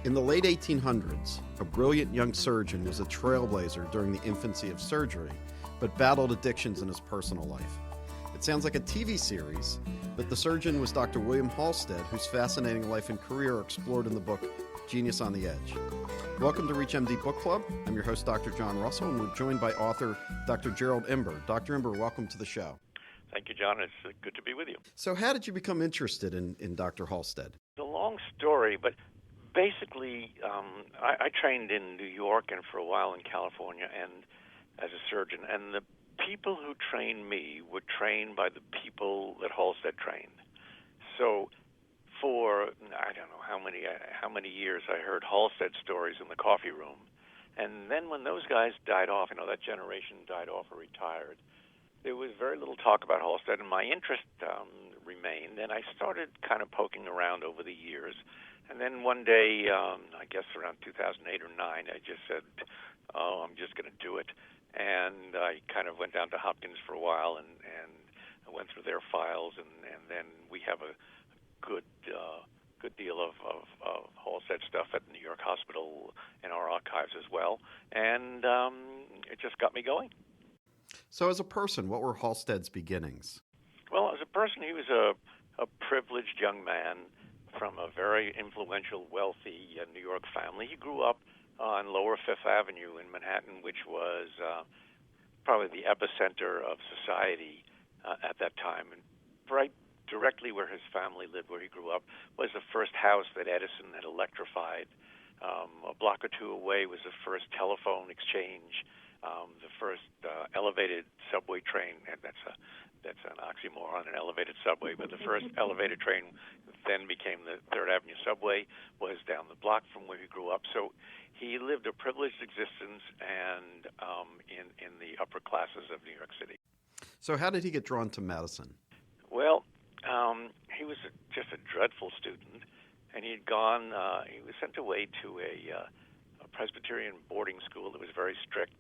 In the late 1800s, a brilliant young surgeon was a trailblazer during the infancy of surgery, but battled addictions in his personal life. It sounds like a TV series, but the surgeon was Dr. William Halsted, whose fascinating life and career are explored in the book Genius on the Edge. Welcome to ReachMD Book Club. I'm your host, Dr. John Russell, and we're joined by author Dr. Gerald Imber. Dr. Imber, welcome to the show. Thank you, John. It's good to be with you. So how did you become interested in Dr. Halsted? It's a long story, but basically, I trained in New York and for a while in California and as a surgeon. And the people who trained me were trained by the people that Halsted trained. So for, I don't know how many years I heard Halsted stories in the coffee room. And then when those guys died off, that generation died off or retired, there was very little talk about Halsted, and my interest remained. And I started kind of poking around over the years. And then one day, I guess around 2008 or 9, I just said, I'm just going to do it. And I kind of went down to Hopkins for a while and I went through their files. And then we have a good deal of Halsted stuff at New York Hospital in our archives as well. And it just got me going. So as a person, what were Halsted's beginnings? Well, as a person, he was a privileged young man from a very influential, wealthy New York family. He grew up on Lower Fifth Avenue in Manhattan, which was probably the epicenter of society at that time. And right directly where his family lived, where he grew up, was the first house that Edison had electrified. A block or two away was the first telephone exchange, the first elevated subway train. And that's an oxymoron, an elevated subway, but the first elevated train then became the Third Avenue subway, was down the block from where he grew up. So he lived a privileged existence and in the upper classes of New York City. So how did he get drawn to medicine? Well, he was just a dreadful student, and he was sent away to a Presbyterian boarding school that was very strict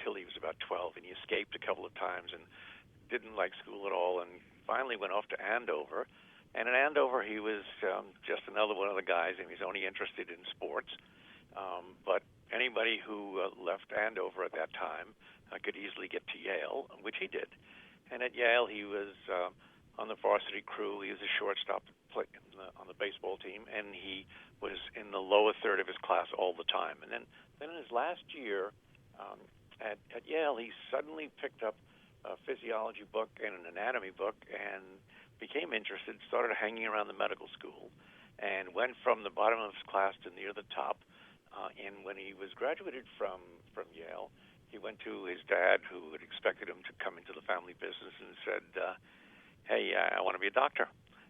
till he was about 12, and he escaped a couple of times and didn't like school at all, and finally went off to Andover. And in Andover, he was just another one of the guys, and he's only interested in sports. But anybody who left Andover at that time could easily get to Yale, which he did. And at Yale, he was on the varsity crew. He was a shortstop on the baseball team, and he was in the lower third of his class all the time. And then in his last year at Yale, he suddenly picked up a physiology book and an anatomy book and became interested, started hanging around the medical school, and went from the bottom of his class to near the top. And when he was graduated from Yale, he went to his dad, who had expected him to come into the family business, and said, hey, I want to be a doctor.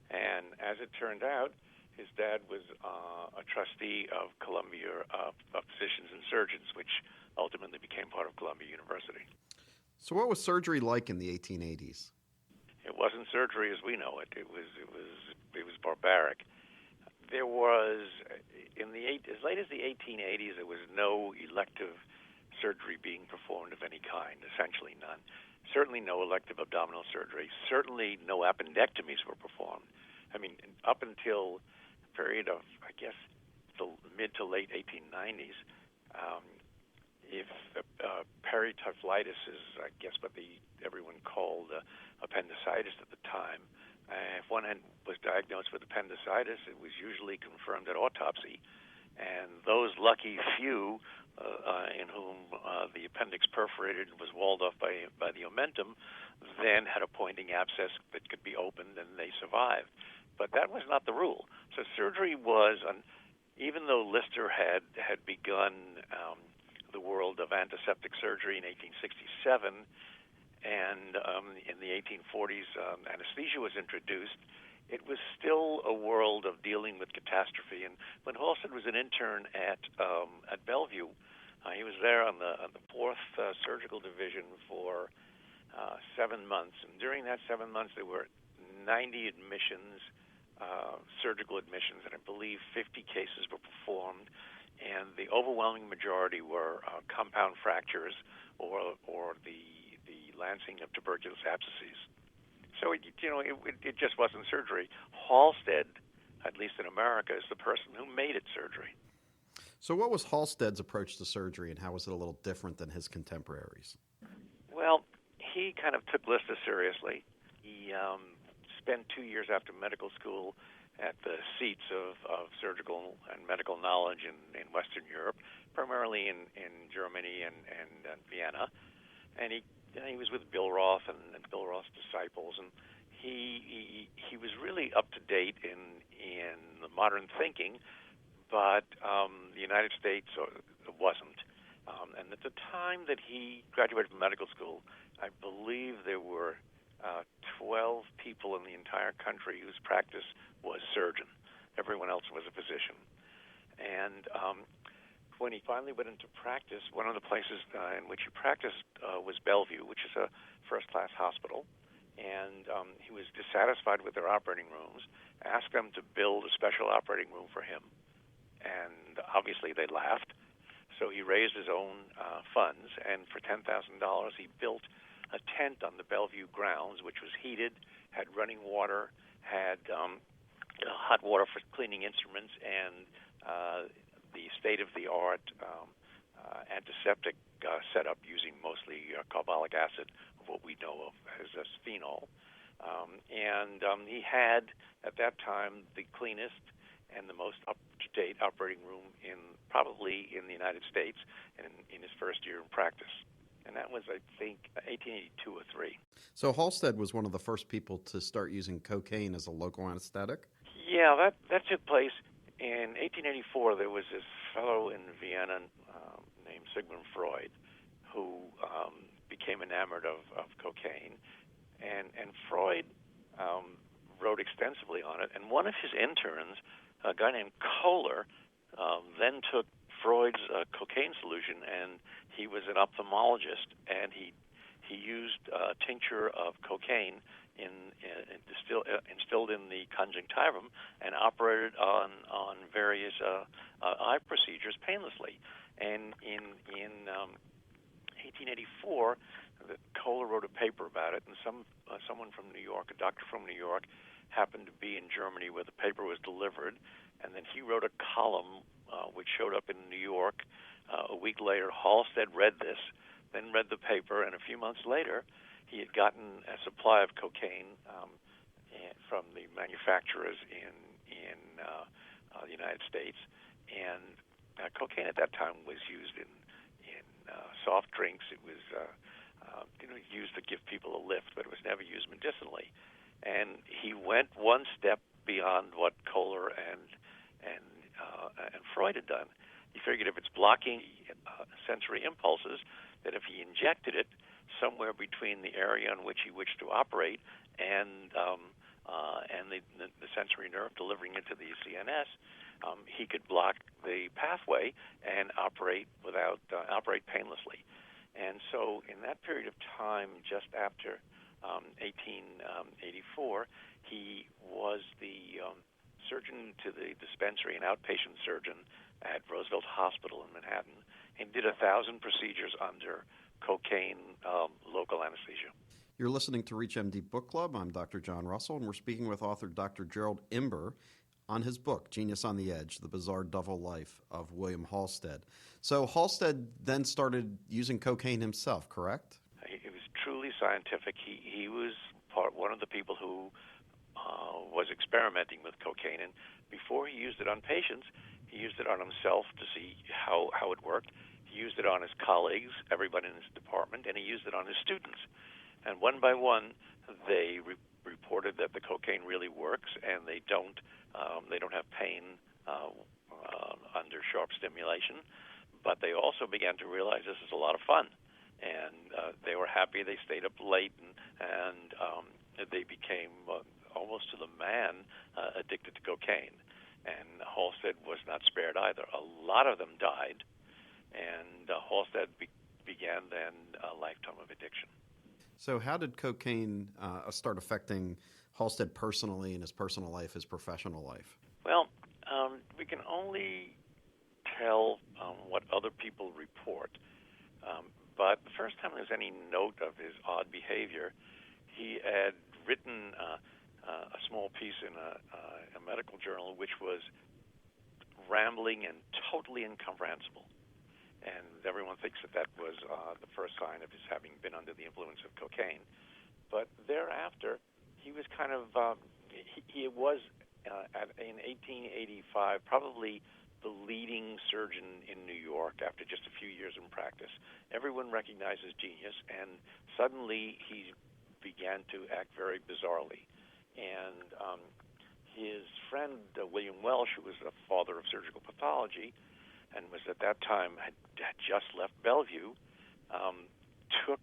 And as it turned out, his dad was a trustee of Columbia of Physicians and Surgeons, which ultimately became part of Columbia University. So what was surgery like in the 1880s? It wasn't surgery as we know it. It was barbaric. There was, as late as the 1880s, there was no elective surgery being performed of any kind, essentially none. Certainly no elective abdominal surgery. Certainly no appendectomies were performed. I mean, up until a period of, I guess, the mid to late 1890s, if peritonitis is, I guess, what everyone called appendicitis at the time, if one was diagnosed with appendicitis, it was usually confirmed at autopsy. And those lucky few in whom the appendix perforated and was walled off by the omentum then had a pointing abscess that could be opened, and they survived. But that was not the rule. So surgery was, even though Lister had begun the world of antiseptic surgery in 1867, and in the 1840s anesthesia was introduced, it was still a world of dealing with catastrophe. And when Halsted was an intern at Bellevue, he was there on the 4th Surgical Division for 7 months. And during that 7 months, there were 90 admissions, surgical admissions, and I believe 50 cases were performed. And the overwhelming majority were compound fractures or the lancing of tuberculous abscesses. So it just wasn't surgery. Halsted at least in America, is the person who made it surgery. So what was Halsted's approach to surgery, and how was it a little different than his contemporaries? Well, he kind of took Lister seriously. He spent 2 years after medical school at the seats of surgical and medical knowledge in Western Europe, primarily in Germany and Vienna. And he was with Bill Roth and Bill Roth's disciples, and he was really up to date in the modern thinking, but the United States wasn't. And at the time that he graduated from medical school, I believe there were 12 people in the entire country whose practice was surgeon. Everyone else was a physician. And when he finally went into practice, one of the places in which he practiced was Bellevue, which is a first-class hospital. And he was dissatisfied with their operating rooms, asked them to build a special operating room for him. And obviously they laughed. So he raised his own funds, and for $10,000 he built a tent on the Bellevue grounds, which was heated, had running water, had hot water for cleaning instruments, and the state-of-the-art antiseptic setup using mostly carbolic acid, what we know of as phenol. And he had, at that time, the cleanest and the most up-to-date operating room probably in the United States, and in his first year in practice. And that was, I think, 1882 or 3. So Halsted was one of the first people to start using cocaine as a local anesthetic? Yeah, that took place in 1884. There was this fellow in Vienna named Sigmund Freud who became enamored of cocaine. And Freud wrote extensively on it. And one of his interns, a guy named Kohler, then took Freud's cocaine solution, and he was an ophthalmologist, and he used a tincture of cocaine instilled in the conjunctivum and operated on various eye procedures painlessly. And in 1884, Kohler wrote a paper about it, and someone from New York, a doctor from New York, happened to be in Germany where the paper was delivered, and then he wrote a column which showed up in New York. A week later, Halsted read this, then read the paper, and a few months later, he had gotten a supply of cocaine from the manufacturers in the United States. And cocaine at that time was used in soft drinks. It was used to give people a lift, but it was never used medicinally. And he went one step beyond what Kohler and Freud had done. He figured if it's blocking sensory impulses, that if he injected it somewhere between the area on which he wished to operate and the sensory nerve delivering it to the CNS, he could block the pathway and operate painlessly. And so in that period of time, just after 1884, he was the surgeon to the dispensary and outpatient surgeon at Roosevelt Hospital in Manhattan, and did 1,000 procedures under cocaine local anesthesia. You're listening to ReachMD Book Club. I'm Dr. John Russell, and we're speaking with author Dr. Gerald Imber on his book, Genius on the Edge, The Bizarre Double Life of William Halsted. So Halsted then started using cocaine himself, correct? He was truly scientific. He was one of the people who was experimenting with cocaine, and before he used it on patients, he used it on himself to see how it worked. He used it on his colleagues, everybody in his department, and he used it on his students. And one by one, they reported that the cocaine really works, and they don't have pain under sharp stimulation. But they also began to realize this is a lot of fun, and they were happy. They stayed up late, and they became almost to the man addicted to cocaine. And Halsted was not spared either. A lot of them died, and Halsted began then a lifetime of addiction. So how did cocaine start affecting Halsted personally in his personal life, his professional life? Well, we can only tell what other people report. But the first time there's any note of his odd behavior, he had written a small piece in a medical journal, which was rambling and totally incomprehensible. And everyone thinks that was the first sign of his having been under the influence of cocaine. But thereafter, he was kind of, he was, in 1885, probably the leading surgeon in New York after just a few years in practice. Everyone recognized his genius, and suddenly he began to act very bizarrely. And his friend, William Welsh, who was the father of surgical pathology, and was at that time had just left Bellevue, took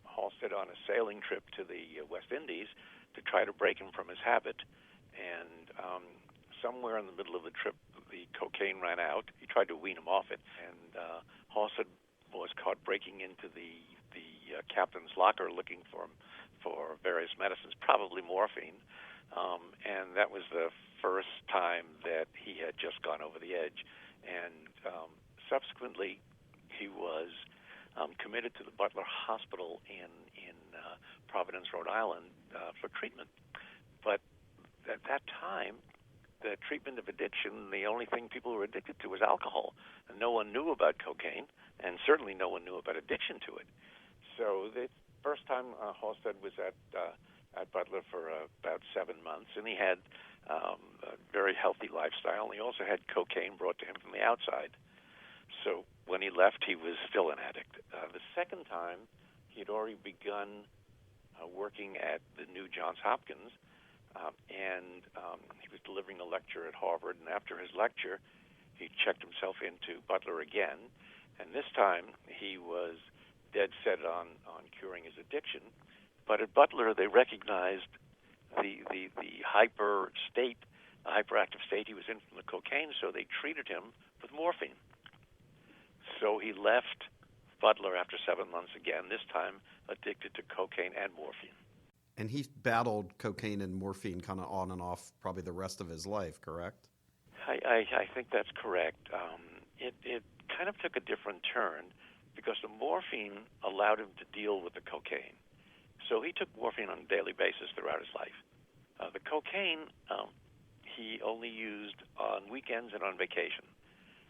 Halsted on a sailing trip to the West Indies to try to break him from his habit. And somewhere in the middle of the trip, the cocaine ran out. He tried to wean him off it, and Halsted was caught breaking into the captain's locker looking for various medicines, probably morphine. And that was the first time that he had just gone over the edge. And subsequently, he was committed to the Butler Hospital in Providence, Rhode Island, for treatment. But at that time, the treatment of addiction, the only thing people were addicted to was alcohol. And no one knew about cocaine, and certainly no one knew about addiction to it. So the first time Halsted was at Butler for about 7 months, and he had a very healthy lifestyle. And he also had cocaine brought to him from the outside. So when he left, he was still an addict. The second time, he had already begun working at the new Johns Hopkins, and he was delivering a lecture at Harvard. And after his lecture, he checked himself into Butler again, and this time he was dead set on curing his addiction. But at Butler, they recognized the hyperactive state he was in from the cocaine, so they treated him with morphine. So he left Butler after 7 months again, this time addicted to cocaine and morphine. And he battled cocaine and morphine kind of on and off probably the rest of his life, correct? I think that's correct. It kind of took a different turn because the morphine allowed him to deal with the cocaine. So he took morphine on a daily basis throughout his life. The cocaine he only used on weekends and on vacation.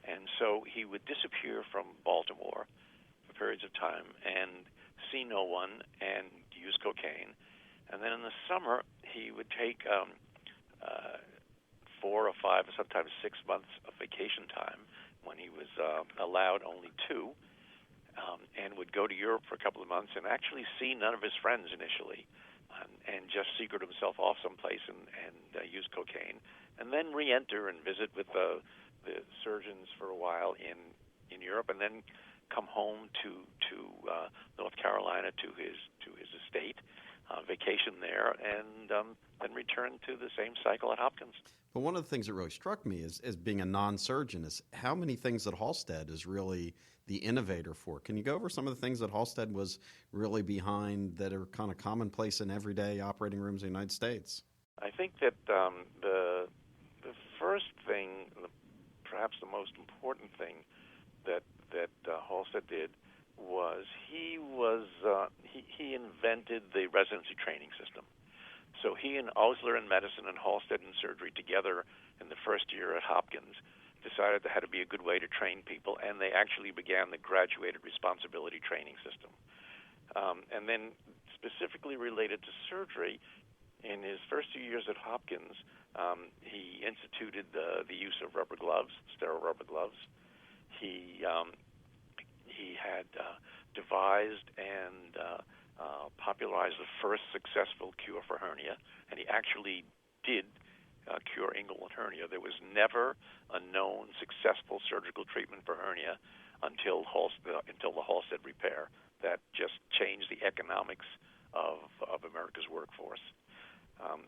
And so he would disappear from Baltimore for periods of time and see no one and use cocaine. And then in the summer, he would take 4 or 5 or sometimes 6 months of vacation time when he was allowed only 2, and would go to Europe for a couple of months and actually see none of his friends initially, and just secret himself off someplace and use cocaine, and then re-enter and visit with the surgeons for a while in Europe, and then come home to North Carolina to his estate, vacation there, and then return to the same cycle at Hopkins. But one of the things that really struck me as being a non-surgeon is how many things that Halsted is really the innovator for. Can you go over some of the things that Halsted was really behind that are kind of commonplace in everyday operating rooms in the United States? I think that the first thing, perhaps the most important thing that Halsted did was he invented the residency training system. So he and Osler in medicine and Halsted in surgery together in the first year at Hopkins decided that had to be a good way to train people, and they actually began the graduated responsibility training system. And then specifically related to surgery, in his first 2 years at Hopkins, he instituted the use of rubber gloves, sterile rubber gloves. He had devised and popularized the first successful cure for hernia, and he actually did cure inguinal hernia. There was never a known successful surgical treatment for hernia until the Halsted repair. That just changed the economics of America's workforce.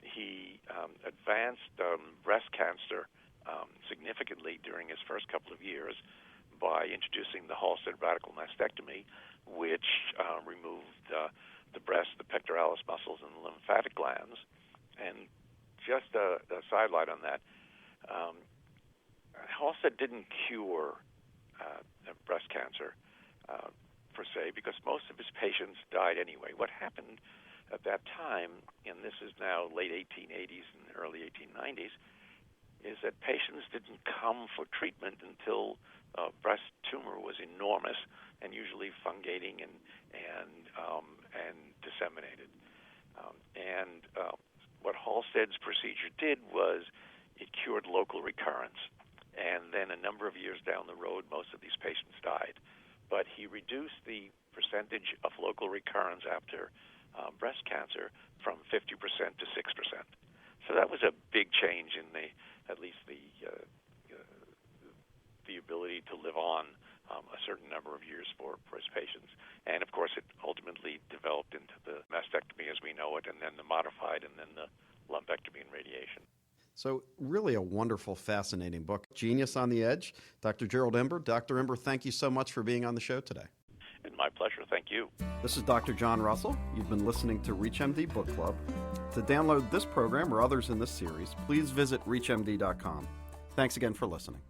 He advanced breast cancer significantly during his first couple of years by introducing the Halsted radical mastectomy, which removed the breast, the pectoralis muscles, and the lymphatic glands. And just a sidelight on that, Halsted didn't cure breast cancer per se, because most of his patients died anyway. What happened at that time, and this is now late 1880s and early 1890s, is that patients didn't come for treatment until breast tumor was enormous and usually fungating and disseminated. What Halsted's procedure did was it cured local recurrence, and then a number of years down the road, most of these patients died. But he reduced the percentage of local recurrence after breast cancer from 50% to 6%. So that was a big change in at least the ability to live on a certain number of years for his patients. And of course, it ultimately developed into the mastectomy as we know it, and then the modified, and then the lumpectomy and radiation. So really a wonderful, fascinating book. Genius on the Edge. Dr. Gerald Imber. Dr. Imber, thank you so much for being on the show today. And my pleasure. Thank you. This is Dr. John Russell. You've been listening to ReachMD Book Club. To download this program or others in this series, please visit reachmd.com. Thanks again for listening.